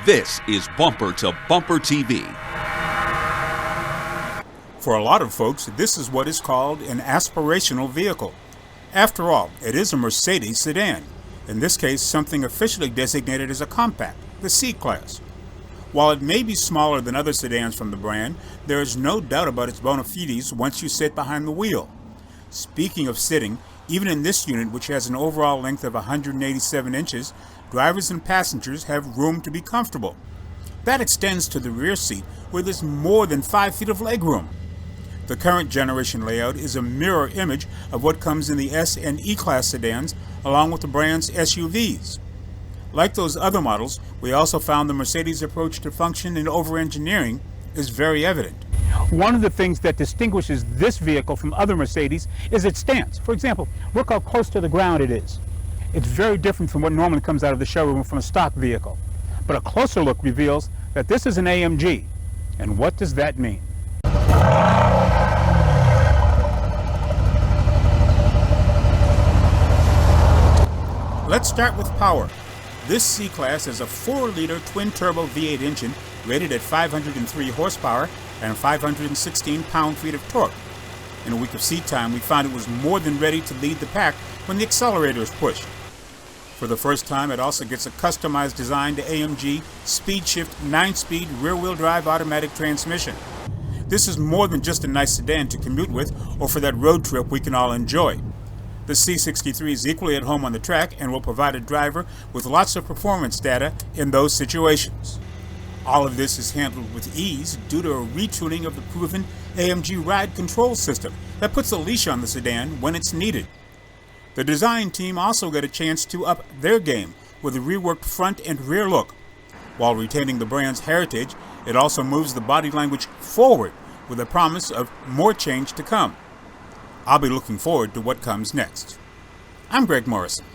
This is Bumper to Bumper TV. For a lot of folks, this is what is called an aspirational vehicle. After all, it is a Mercedes sedan, in this case something officially designated as a compact, the C-Class. While it may be smaller than other sedans from the brand, there is no doubt about its bona fides once you sit behind the wheel. Speaking of sitting, even in this unit, which has an overall length of 187 inches, drivers and passengers have room to be comfortable. That extends to the rear seat, where there's more than 5 feet of legroom. The current generation layout is a mirror image of what comes in the S and E-Class sedans, along with the brand's SUVs. Like those other models, we also found the Mercedes approach to function and over-engineering is very evident. One of the things that distinguishes this vehicle from other Mercedes is its stance. For example, look how close to the ground it is. It's very different from what normally comes out of the showroom from a stock vehicle. But a closer look reveals that this is an AMG. And what does that mean? Let's start with power. This C-Class is a 4-liter twin-turbo V8 engine rated at 503 horsepower and 516 pound-feet of torque. In a week of seat time, we found it was more than ready to lead the pack when the accelerator is pushed. For the first time, it also gets a customized design to AMG Speed Shift 9-speed rear-wheel drive automatic transmission. This is more than just a nice sedan to commute with or for that road trip we can all enjoy. The C63 is equally at home on the track and will provide a driver with lots of performance data in those situations. All of this is handled with ease due to a retuning of the proven AMG ride control system that puts a leash on the sedan when it's needed. The design team also got a chance to up their game with a reworked front and rear look. While retaining the brand's heritage, it also moves the body language forward with a promise of more change to come. I'll be looking forward to what comes next. I'm Greg Morrison.